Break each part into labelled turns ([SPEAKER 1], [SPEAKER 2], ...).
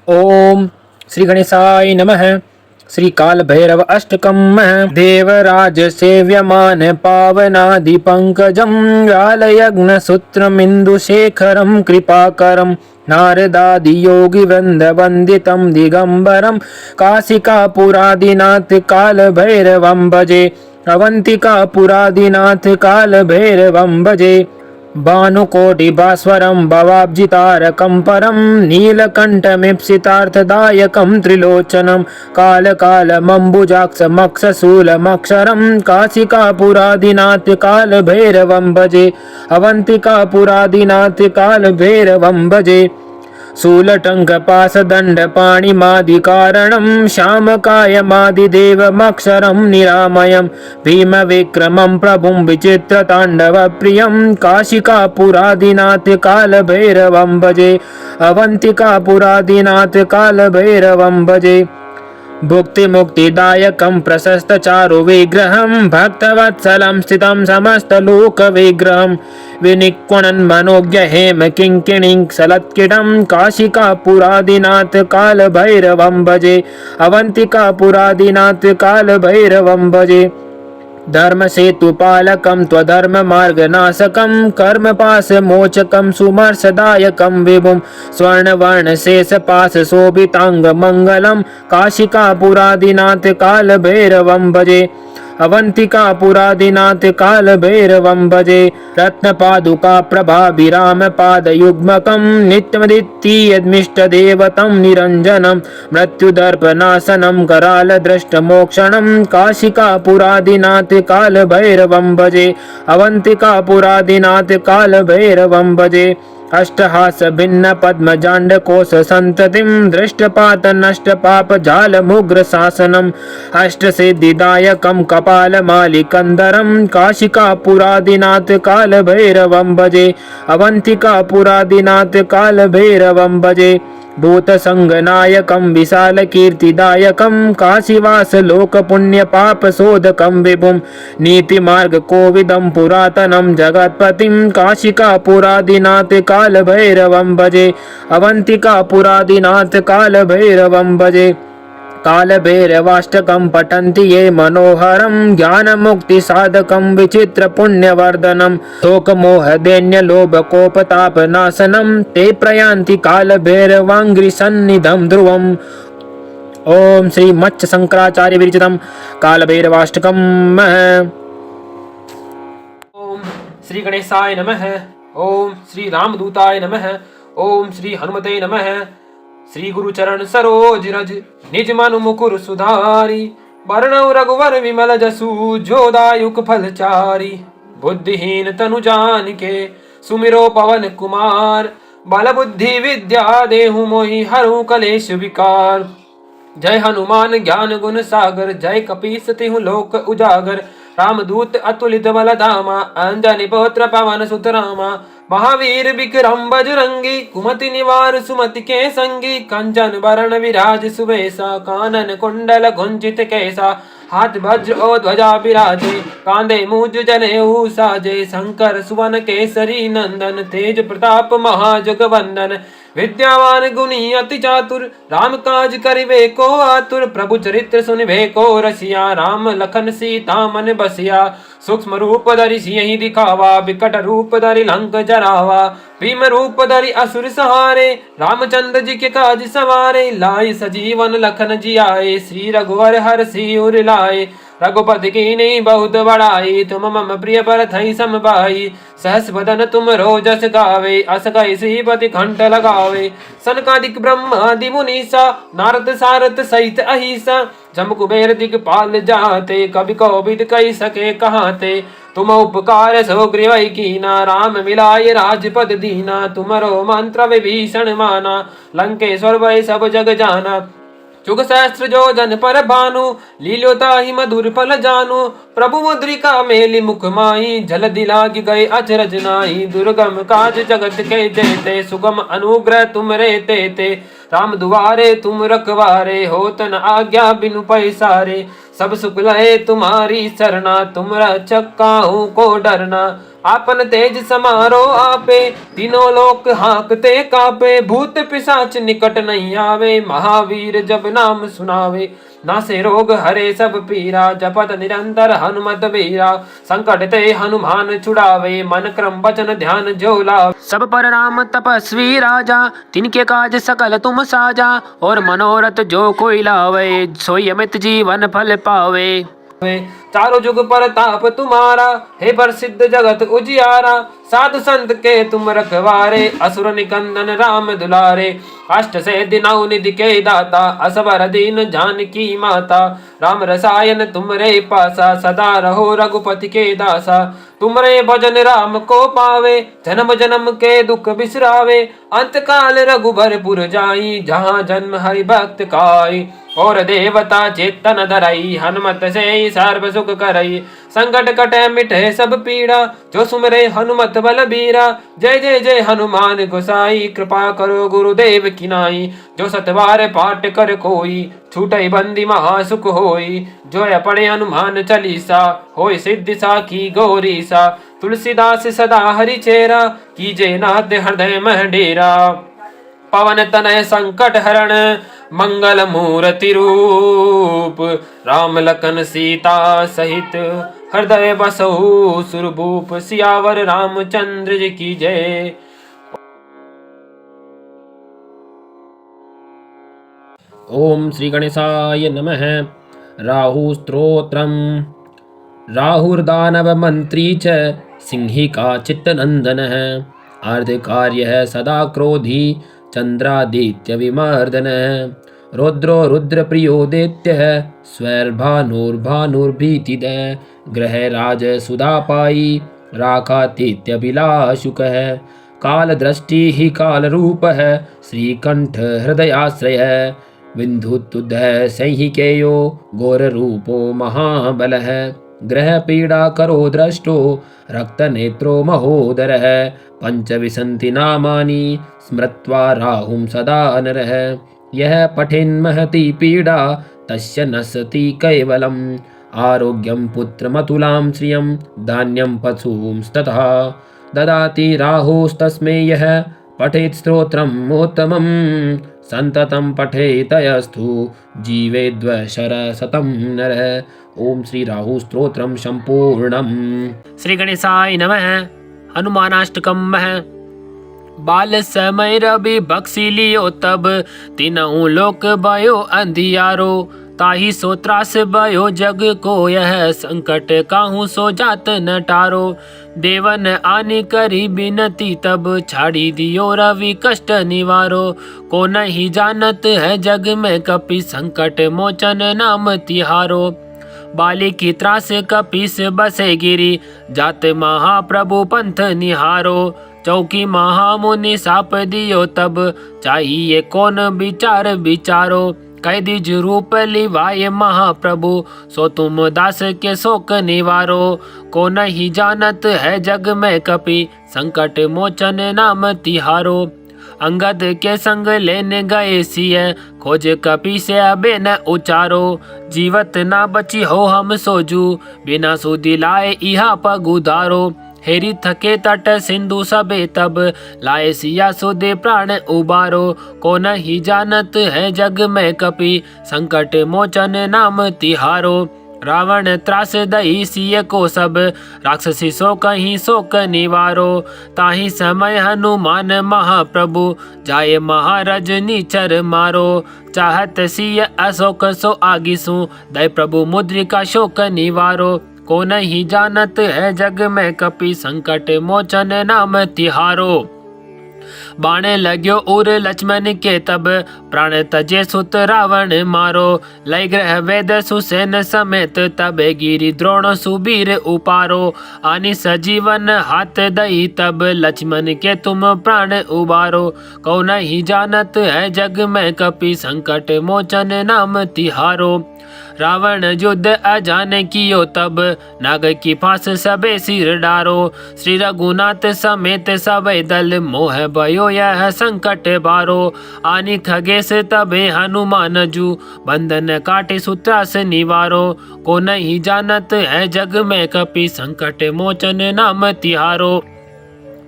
[SPEAKER 1] ओम श्री गणेशाय नमः। श्री काल भैरव अष्टकम् देवराज सेव्यमान पावनादि पंकजं व्यालयग्न सूत्रमिन्दुशेखरं कृपाकरं नारदादि योगी वृंद वंदितं दिगंबरं काशिकापुरादिनाथ काल भैरवं भजे अवंतिकापुरादिनाथ काल भैरवं भजे भानुकोटिभास्वरं भवाब्जितारकं परं नीलकण्ठमीप्सितार्थदायकं त्रिलोचनं कालकालमम्बुजाक्षमक्षशूलमक्षरं काशिकापुरादिनाथ कालभैरवं भजे अवन्तिकापुरादिनाथ कालभैरवं भजे शूलटङ्कपाशदण्डपाणिमादिकारणं श्यामकायमादिदेवमक्षरं निरामयं भीमविक्रमं प्रभुं विचित्रताण्डवप्रियं काशिकापुरादिनाथ कालभैरवं भजे अवन्तिकापुरादिनाथ कालभैरवं भजे भुक्तिमुक्तिदायकं प्रशस्तचारुविग्रहं भक्तवत्सलं स्थितं समस्तलोकविग्रहं विनिक्वणन् मनोज्ञ हेम किङ्किणीं सलत्किटं काशिकापुरादिनाथ कालभैरवं भजे अवन्तिकापुरादिनाथ कालभैरवं भजे धर्मसेतुपालकं त्वधर्ममार्गनाशकं कर्मपाशमोचकं सुमर्शदायकं विभुं स्वर्णवर्णशेषपाशशोभिताङ्गमङ्गलं काशिकापुरादिनाथ कालभैरवं भजे अवन्तिकापुरादिनाथ कालभैरवं भजे रत्नपादुका प्रभाभिरामपादयुग्मकं नित्यमदित्यदमिष्टदेवतं निरञ्जनं मृत्युदर्पनाशनं करालदृष्टमोक्षणं काशिकापुरादिनाथ कालभैरवं भजे अवन्तिकापुरादिनाथ कालभैरवं भजे अष्टहास भिन्न पद्मजाण्डकोश संततिं दृष्टपात नष्टपाप जालमुग्र शासनम् अष्टसिद्धिदायकं कपालमालिकन्दरं काशिकापुरादिनाथ कालभैरवं भजे अवन्तिकापुरादिनाथ कालभैरवं भजे भूतसंगनायकं विशालकीर्तिदायकं काशीवासलोकपुण्यपापशोधकं विभुं नीतिमार्गकोविदं पुरातनं जगत्पतिं काशिकापुरादिनाथ कालभैरवं भजे अवन्तिकापुरादिनाथ कालभैरवं भजे कालभैरवाष्टकं पठन्ति ये मनोहरं ज्ञानमुक्तिसाधकं विचित्रपुण्यवर्धनं शोकमोहदैन्यलोभकोपतापनाशनं ते प्रयान्ति कालभैरवाङ्घ्रिसन्निधं ध्रुवम्। ओम श्री मत्स्य शंकराचार्य विरचितं कालभैरवाष्टकम्। ओम श्री गणेशाय नमः। ओम श्री रामदूताय नमः। ओम श्री हनुमते नमः। श्री गुरुचरण सरोज रज निज मनु मुकुर सुधारी वर्णौ रघुवर विमल जसु जोदायुक फलचारी बुद्धिहीन तनु जानिके सुमिरो पवन कुमार बल बुद्धि विद्या देहु मोहि हरु कलेश विकार। जय हनुमान ज्ञान गुण सागर जय कपीस तिहु लोक उजागर रामदूत अतुलित बल धामा अंजनी पौत्र पवन सुत रामा महावीर विक्रम बजरंगी कुमति निवार सुमति के संगी कंचन वरण विराज सुवेशा कानन कुंडल कुंचित कैसा हाथ वज्र और ध्वजा विराजे कांधे मूज जनेऊ साजे शंकर सुवन केसरी नंदन तेज प्रताप महाजग वंदन विद्यावान गुणी अति चातुर राम काज करिवे को आतुर प्रभु चरित्र सुनिभे को रसिया राम लखन सीता मन बसिया सूक्ष्म रूप धरि सियहि दिखावा विकट रूप धरि लंक जरावा भीम रूप धरि असुर सहारे रामचंद्र जी के काज सवारे लाई सजीवन लखन जियाए श्री रघुवर हर सिर लाए रघुपति की नहीं बहुत बड़ाई तुम मम प्रिय भरतहि सम भाई सहस बदन तुम रोजस गावे अस कहि श्रीपति कंठ लगावे सनकादिक ब्रह्मादि मुनीसा नारद सारद सहित अहिसा जम कुबेर दिगपाल जाते कवि कोविद कहि सके कहाते तुम उपकार सो गृह कीना राम मिलाय राजपद दीना तुमरो मंत्र विभीषण माना लंकेश्वर वै सब जग जाना जुग सहस्त्र जो जन पर भानु लील्योताहि मधुर फल जानु प्रभु मुद्रिका मेलि मुख माही जल दिलाग गए अचरज नाहि दुर्गम काज जगत के जेते सुगम अनुग्रह तुम रे ते राम दुआरे तुम रखवारे होतन आज्ञा बिनु पैसारे सब सुख लहे तुम्हारी सरना तुम रक्षक काहू को डरना आपन तेज समारो आपे, तीनों लोक हाँकते कापे। भूत पिशाच निकट नहीं आवे, महावीर जब नाम सुनावे। नासे रोग हरे सब पीरा, जपत निरंतर हनुमत वीरा। संकट ते हनुमान छुड़ावे, मन क्रम वचन ध्यान जो लावे। सब पर राम तपस्वी राजा, तिनके काज सकल तुम साजा। और मनोरथ जो कोई लावे, सोई अमित जीवन फल पावे। चारों जुग पर ताप तुम्हारा, हे प्रसिद्ध जगत उजियारा। साधु संत के तुम रखवारे, असुर निकंदन राम दुलारे। अष्ट से दिनौ निधि के दाता, असबर दीन जानकी माता। राम रसायन तुमरे पासा, सदा रहो रघुपति के दासा। तुमरे भजन राम को पावे, जन्म जन्म के दुख बिसरावे। अंत काल रघुबर जाई, जहाँ जन्म हरि भक्त काई। और देवता चेतन धरई, हनुमत से सर्व सुख करई। संकट कटे मिटे सब पीड़ा, जो सुमरे हनुमत बल बीरा। जय जय जय हनुमान गोसाई, कृपा करो गुरुदेव की नाई। जो सतवार पाठ कर कोई, छूटे बंदी महासुख होई। जो पढ़े हनुमान चालीसा, होय सिद्धि साखी गौरी सा। तुलसीदास सदा हरि चेरा, कीजे नाथ हृदय मह डेरा। पवन तनय संकट हरण, मंगल मूर्ति रूप। राम लखन सीता सहित, हृदय बसहु सुरभूप। सियावर रामचंद्र जी की जय। ओम श्री गणेशाय नमः। राहु स्तोत्रम। राहुर्दानव मंत्री च, सिंहिका चित्तनंदनः। अर्धकार्यः सदा क्रोधी, चंद्रादित्य विमर्दनः। रुद्रो रुद्रप्रियो दैत्यः, स्वैर्भानुर्भानुर्भीतिदः। ग्रहराज सुधापायी, राकातीत्यभिलाषुकः। कालदृष्टिः कालरूपः, श्रीकंठ हृदयाश्रयः। विन्धुतुदः संहिकेयो, घोररूपो महाबलः। ग्रह पीड़ा करो दृष्टो, रक्तनेत्रो महोदरः। पंचविंशति नामानि, स्मृत्वा राहुं सदा नरः। यः पठेन्महती पीडा, तस्य नश्यति कैवलम्। आरोग्यं पुत्रमतुलां श्रियं, धान्यं पशूंस्तथा ददाति राहुस्तस्मै। यः पठेत् स्तोत्रम् उत्तमम्, संततं पठेतयस्तु जीवेद्वर्षशतं नरः। ओम श्री राहु स्तोत्रम संपूर्णम। श्री गणेशाय नमः। हनुमानाष्टकम। बाल समय रवि बक्सी लियो तब, तीनों लोक भयो अंधियारो। ताहि सो त्रास भयो जग को, यह संकट काहू सो जात न टारो। देवन आनि करी बिनती तब, छाड़ी दियो रवि कष्ट निवारो। को नहीं जानत है जग में कपि, संकट मोचन नाम तिहारो। बाली की त्रास कपीस बसे गिरी, जात महाप्रभु पंथ निहारो। चौकी महामुनि साप दियो तब, चाहिए कौन विचार विचारो। कैदिज रूप लिवाए महाप्रभु, सो तुम दास के शोक निवारो। को नहीं जानत है जग में कपि, संकट मोचन नाम तिहारो। अंगद के संग लेने गए सिय, खोज कपि से अबे न उचारो। जीवत ना बची हो हम सोजू, बिना सुधि लाए इहा पगुधारो। हेरी थके तट सिंधु सबे तब, लाए सिया सुधे प्राण उबारो। को नहीं जानत है जग में कपि, संकट मोचन नाम तिहारो। रावण त्रास दही सिय को सब, राक्षसी सो कहीं शोक निवारो। ताहि समय हनुमान महाप्रभु, जाए महाराज नीचर मारो। चाहत सिय अशोक सो आगिसु, दय प्रभु मुद्रिका शोक निवारो। को नहीं जानत है जग में कपि, संकट मोचन नाम तिहारो। बाणे लग्यो उर लक्ष्मण के तब, प्राण तजे सुत रावण मारो। लय ग्रह वेद सुसेन समेत, तबे गिरि द्रोण सुबीर उपारो। आनि सजीवन हाथ दई तब, लक्ष्मण के तुम प्राण उबारो। को नहीं जानत है जग में कपि, संकट मोचन नाम तिहारो। रावण युद्ध अजान कियो तब, नाग की फांस सबे सिर डारो। श्री रघुनाथ समेत सबे दल, मोह भयो यह संकट बारो। आनि खगेश तबे हनुमान जू, बंधन काटे सूत्रास निवारो। को नहीं जानत है जग में कपि, संकट मोचन नाम तिहारो।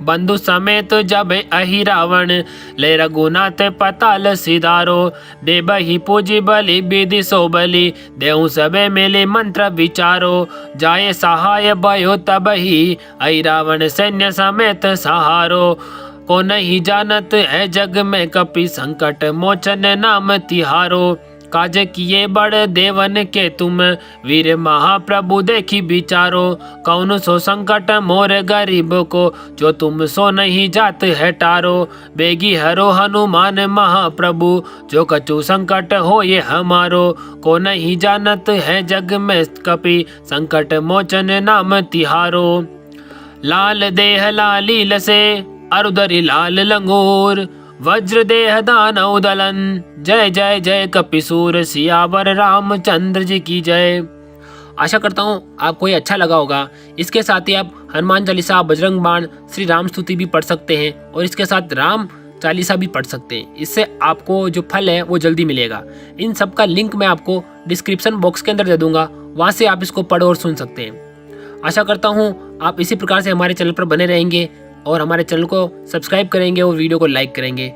[SPEAKER 1] बंधु समेत जब अहि रावण, ले रघुनाथ पताल सिधारो। देबहि पूजी बलि विधि सो बलि, देहु सबे मिले मंत्र विचारो। जाए सहाय भयो तबहि, अहि रावण सैन्य समेत सहारो। को नहीं जानत है जग में कपि, संकट मोचन नाम तिहारो। काज किए बड़ देवन के तुम, वीर महाप्रभु देखी विचारो। कौन सो संकट मोर गरीब को, जो तुम सो नहीं जात है टारो। बेगी हरो हनुमान महाप्रभु, जो कछु संकट हो ये हमारो। को नहीं जानत है जग में कपि, संकट मोचन नाम तिहारो। लाल देह लालील से, अरुदरी लाल लंगोर। वज्र देह दानव दलन, जय जय जय कपिसूर। सियावर रामचंद्र जी की जय। आशा करता हूँ आपको ये अच्छा लगा होगा। इसके साथ ही आप हनुमान चालीसा, बजरंग बाण, श्री राम स्तुति भी पढ़ सकते हैं और इसके साथ राम चालीसा भी पढ़ सकते हैं। इससे आपको जो फल है वो जल्दी मिलेगा। इन सब का लिंक मैं आपको डिस्क्रिप्शन बॉक्स के अंदर दे दूंगा, वहाँ से आप इसको पढ़ और सुन सकते हैं। आशा करता हूँ आप इसी प्रकार से हमारे चैनल पर बने रहेंगे और हमारे चैनल को सब्सक्राइब करेंगे और वीडियो को लाइक करेंगे।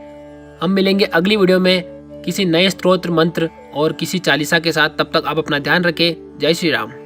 [SPEAKER 1] हम मिलेंगे अगली वीडियो में किसी नए स्तोत्र मंत्र और किसी चालीसा के साथ। तब तक आप अपना ध्यान रखें। जय श्री राम।